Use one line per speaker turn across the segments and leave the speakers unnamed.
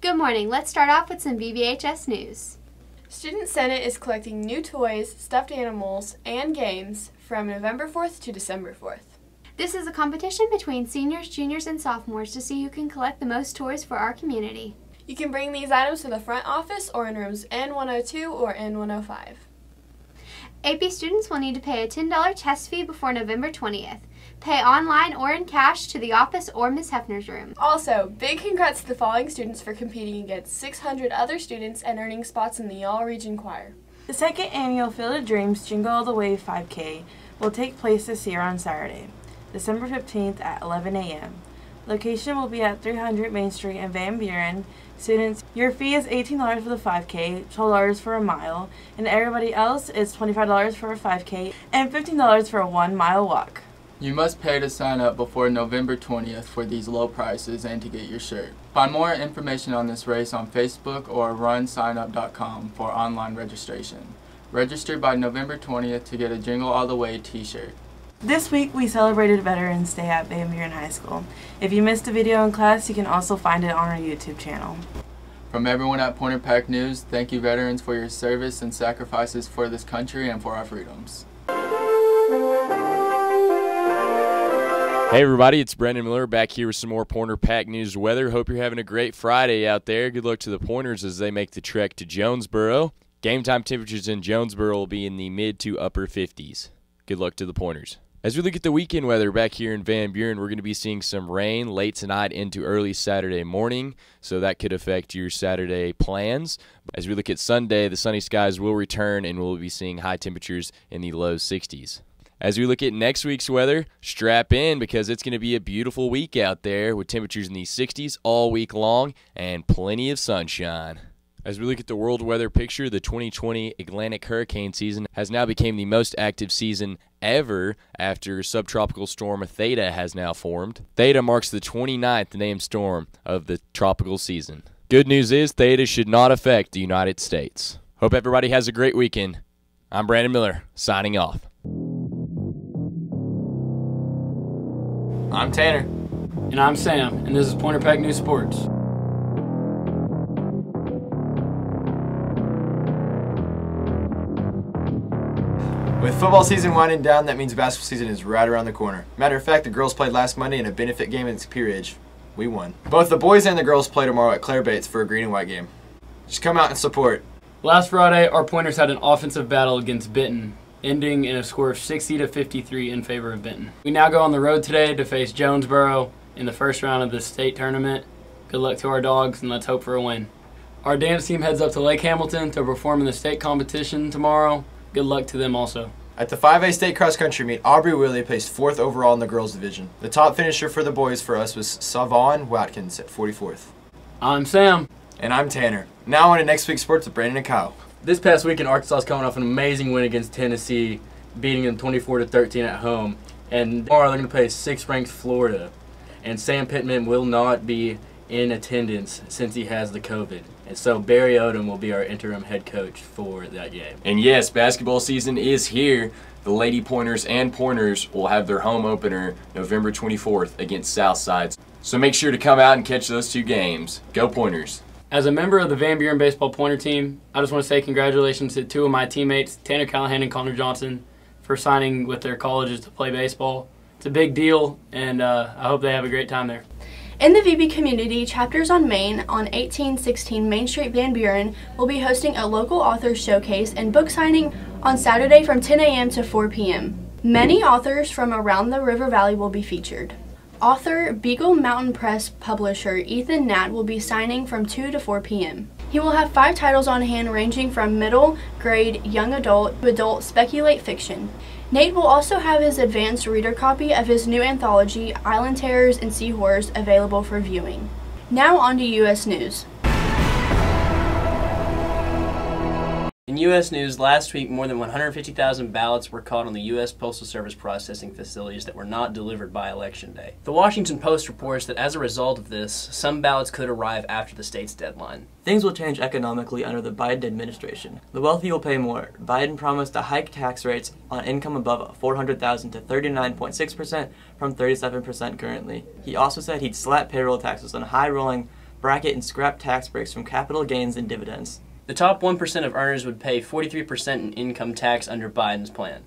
Good morning. Let's start off with some VBHS news.
Student Senate is collecting new toys, stuffed animals, and games from November 4th to December 4th.
This is a competition between seniors, juniors, and sophomores to see who can collect the most toys for our community.
You can bring these items to the front office or in rooms N102 or N105.
AP students will need to pay a $10 test fee before November 20th. Pay online or in cash to the office or Ms. Hefner's room.
Also, big congrats to the following students for competing against 600 other students and earning spots in the All-Region Choir.
The second annual Field of Dreams Jingle All the Way 5K will take place this year on Saturday, December 15th at 11 a.m. Location will be at 300 Main Street in Van Buren. Students, your fee is $18 for the 5K, $12 for a mile, and everybody else is $25 for a 5K and $15 for a 1 mile walk.
You must pay to sign up before November 20th for these low prices and to get your shirt. Find more information on this race on Facebook or runsignup.com for online registration. Register by November 20th to get a Jingle All the Way t-shirt.
This week we celebrated Veterans Day at Van Buren High School. If you missed a video in class, you can also find it on our YouTube channel.
From everyone at Pointer Pack News, thank you veterans for your service and sacrifices for this country and for our freedoms.
Hey everybody, it's Brendan Miller back here with some more Pointer Pack News weather. Hope you're having a great Friday out there. Good luck to the Pointers as they make the trek to Jonesboro. Game time temperatures in Jonesboro will be in the mid to upper 50s. Good luck to the Pointers. As we look at the weekend weather back here in Van Buren, we're going to be seeing some rain late tonight into early Saturday morning, so that could affect your Saturday plans. As we look at Sunday, the sunny skies will return and we'll be seeing high temperatures in the low 60s. As we look at next week's weather, strap in because it's going to be a beautiful week out there with temperatures in the 60s all week long and plenty of sunshine. As we look at the world weather picture, the 2020 Atlantic hurricane season has now become the most active season ever after subtropical storm Theta has now formed. Theta marks the 29th named storm of the tropical season. Good news is Theta should not affect the United States. Hope everybody has a great weekend. I'm Brandon Miller, signing off.
I'm Tanner.
And I'm Sam, and this is Pointer Pack News Sports.
With football season winding down, that means basketball season is right around the corner. Matter of fact, the girls played last Monday in a benefit game in Superior Ridge. We won. Both the boys and the girls play tomorrow at Claire Bates for a green and white game. Just come out and support.
Last Friday, our Pointers had an offensive battle against Benton, ending in a score of 60-53 in favor of Benton. We now go on the road today to face Jonesboro in the first round of the state tournament. Good luck to our dogs, and let's hope for a win. Our dance team heads up to Lake Hamilton to perform in the state competition tomorrow. Good luck to them also.
At the 5A state cross country meet, Aubrey Willie placed 4th overall in the girls division. The top finisher for the boys for us was Savon Watkins at 44th.
I'm Sam.
And I'm Tanner. Now on to next week's sports with Brandon and Kyle.
This past weekend, Arkansas is coming off an amazing win against Tennessee, beating them 24-13 at home. And tomorrow they're going to play 6th ranked Florida. And Sam Pittman will not be in attendance since he has the COVID. And so Barry Odom will be our interim head coach for that game.
And yes, basketball season is here. The Lady Pointers and Pointers will have their home opener November 24th against Southside. So make sure to come out and catch those 2 games. Go Pointers.
As a member of the Van Buren Baseball Pointer team, I just want to say congratulations to 2 of my teammates, Tanner Callahan and Connor Johnson, for signing with their colleges to play baseball. It's a big deal, and I hope they have a great time there.
In the VB community, Chapters on Main on 1816 Main Street, Van Buren will be hosting a local authors showcase and book signing on Saturday from 10 a.m. to 4 p.m. Many authors from around the River Valley will be featured. Author, Beagle Mountain Press publisher Ethan Nat will be signing from 2 to 4 p.m. He will have 5 titles on hand ranging from middle grade, young adult, to adult speculate fiction. Nate will also have his advanced reader copy of his new anthology, Island Terrors and Sea Horrors, available for viewing. Now on to U.S. News.
In U.S. news, last week more than 150,000 ballots were caught on the U.S. Postal Service processing facilities that were not delivered by Election Day. The Washington Post reports that as a result of this, some ballots could arrive after the state's deadline.
Things will change economically under the Biden administration. The wealthy will pay more. Biden promised to hike tax rates on income above $400,000 to 39.6% from 37% currently. He also said he'd slap payroll taxes on high-rolling bracket and scrap tax breaks from capital gains and dividends.
The top 1% of earners would pay 43% in income tax under Biden's plan,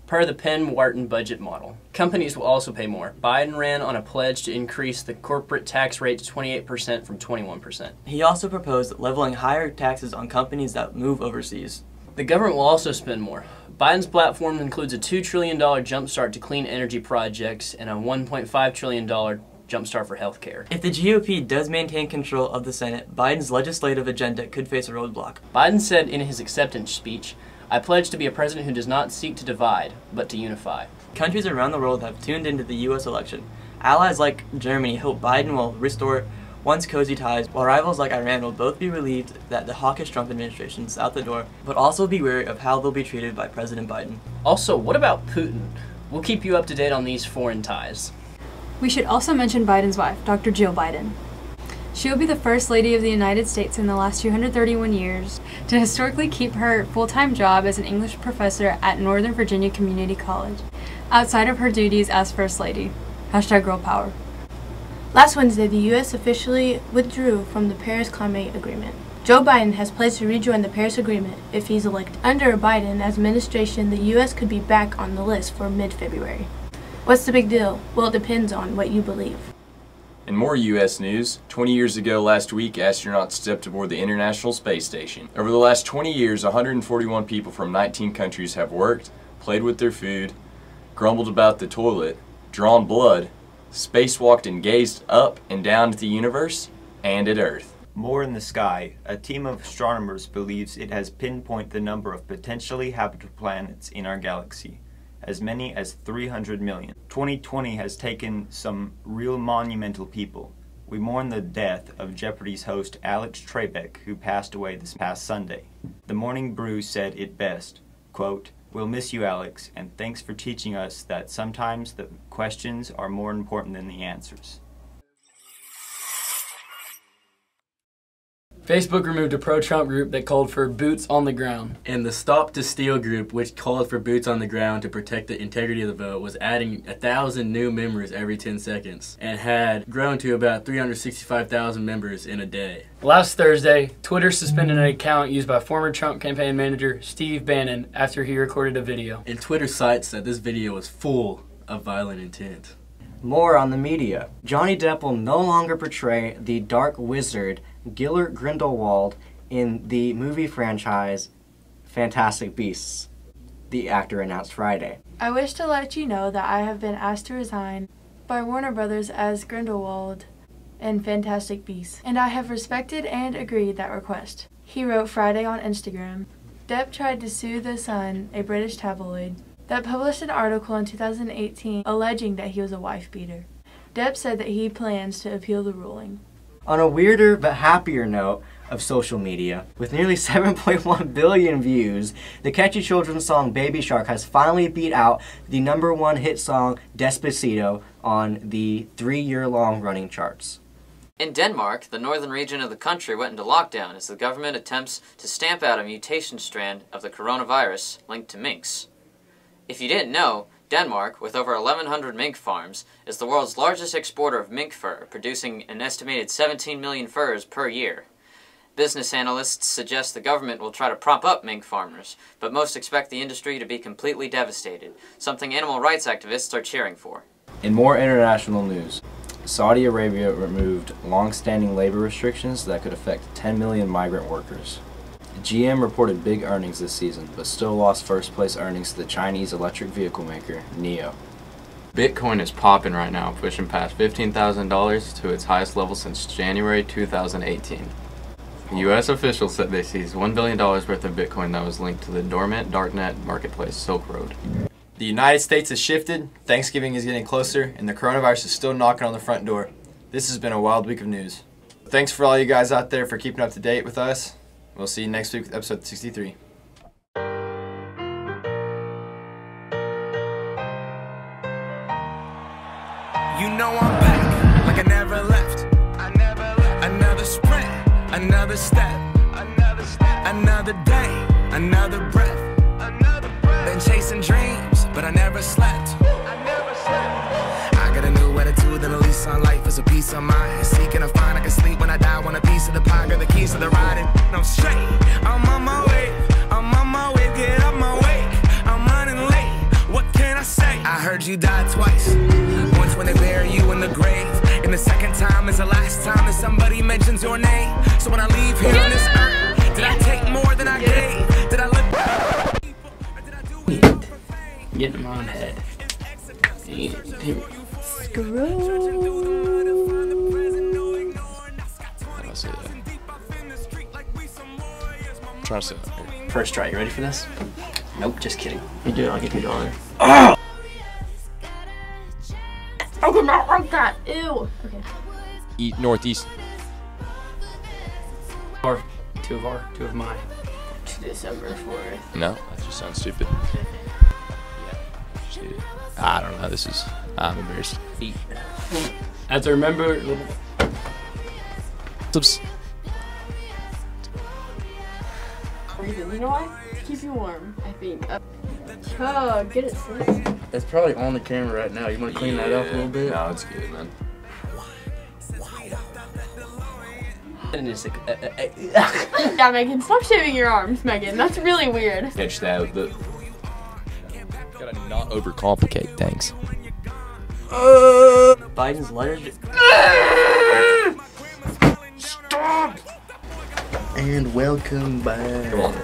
per the Penn-Wharton budget model. Companies will also pay more. Biden ran on a pledge to increase the corporate tax rate to 28% from 21%.
He also proposed leveling higher taxes on companies that move overseas.
The government will also spend more. Biden's platform includes a $2 trillion jumpstart to clean energy projects and a $1.5 trillion jumpstart for healthcare.
If the GOP does maintain control of the Senate, Biden's legislative agenda could face a roadblock.
Biden said in his acceptance speech, "I pledge to be a president who does not seek to divide, but to unify."
Countries around the world have tuned into the U.S. election. Allies like Germany hope Biden will restore once cozy ties, while rivals like Iran will both be relieved that the hawkish Trump administration is out the door, but also be wary of how they'll be treated by President Biden.
Also, what about Putin? We'll keep you up to date on these foreign ties.
We should also mention Biden's wife, Dr. Jill Biden. She will be the first lady of the United States in the last 231 years to historically keep her full-time job as an English professor at Northern Virginia Community College, outside of her duties as First Lady. #Girl Power.
Last Wednesday, the U.S. officially withdrew from the Paris Climate Agreement. Joe Biden has pledged to rejoin the Paris Agreement if he's elected. Under a Biden administration, the U.S. could be back on the list for mid-February. What's the big deal? Well, it depends on what you believe.
In more U.S. news, 20 years ago last week, astronauts stepped aboard the International Space Station. Over the last 20 years, 141 people from 19 countries have worked, played with their food, grumbled about the toilet, drawn blood, spacewalked and gazed up and down at the universe and at Earth.
More in the sky, a team of astronomers believes it has pinpointed the number of potentially habitable planets in our galaxy, as many as 300 million. 2020 has taken some real monumental people. We mourn the death of Jeopardy's host Alex Trebek, who passed away this past Sunday. The Morning Brew said it best, quote, "We'll miss you, Alex, and thanks for teaching us that sometimes the questions are more important than the answers."
Facebook removed a pro-Trump group that called for boots on the ground.
And the Stop to Steal group, which called for boots on the ground to protect the integrity of the vote, was adding 1,000 new members every 10 seconds and had grown to about 365,000 members in a day.
Last Thursday, Twitter suspended an account used by former Trump campaign manager Steve Bannon after he recorded a video.
And Twitter cites that this video was full of violent intent.
More on the media. Johnny Depp will no longer portray the dark wizard Gellert Grindelwald in the movie franchise Fantastic Beasts, the actor announced Friday.
I wish to let you know that I have been asked to resign by Warner Brothers as Grindelwald in Fantastic Beasts, and I have respected and agreed that request. He wrote Friday on Instagram. Depp tried to sue The Sun, a British tabloid, that published an article in 2018 alleging that he was a wife-beater. Depp said that he plans to appeal the ruling.
On a weirder but happier note of social media, with nearly 7.1 billion views, the catchy children's song Baby Shark has finally beat out the #1 hit song Despacito on the 3-year-long running charts.
In Denmark, the northern region of the country went into lockdown as the government attempts to stamp out a mutation strand of the coronavirus linked to minks. If you didn't know, Denmark, with over 1,100 mink farms, is the world's largest exporter of mink fur, producing an estimated 17 million furs per year. Business analysts suggest the government will try to prop up mink farmers, but most expect the industry to be completely devastated, something animal rights activists are cheering for.
In more international news, Saudi Arabia removed long-standing labor restrictions that could affect 10 million migrant workers. GM reported big earnings this season, but still lost first-place earnings to the Chinese electric vehicle maker, NIO.
Bitcoin is popping right now, pushing past $15,000 to its highest level since January 2018. U.S. officials said they seized $1 billion worth of Bitcoin that was linked to the dormant darknet marketplace Silk Road.
The United States has shifted, Thanksgiving is getting closer, and the coronavirus is still knocking on the front door. This has been a wild week of news. Thanks for all you guys out there for keeping up to date with us. We'll see you next week with episode 63.
You know I'm back, like I never left. Another sprint, another step, another day, another breath. Been chasing dreams, but I never slept. I got a new attitude. than a lease on life is a peace of mind. Seeking a find I can sleep when I die. Want a piece of the pie, got the keys to the ride. And I'm straight, I'm on my way. I'm on my way, get up my way. I'm running late, what can I say? I heard you died twice. Once when they bury you in the grave, and the second time is the last time that somebody mentions your name. So when I leave here on this earth, did I take more than I gave? Did I live?
Get in my own head.
I'm trying to say that here.
First try, you ready for this? Nope, just kidding.
You do it, I'll give you $1.
I did not like that. Ew. Okay.
Eat northeast.
Or two of mine.
December 4th.
No, that just sounds stupid. I don't know. I'm embarrassed.
Eat. As I remember.
Oops.
You know why? Keep you warm, I think. Get it slick.
It's probably on the camera right now. You want to clean that up a little bit?
No, it's good, man.
Yeah, Megan, stop shaving your arms, Megan. That's really weird.
Catch that, but gotta not overcomplicate things.
Biden's letter.
Stop! And welcome back.
Come on.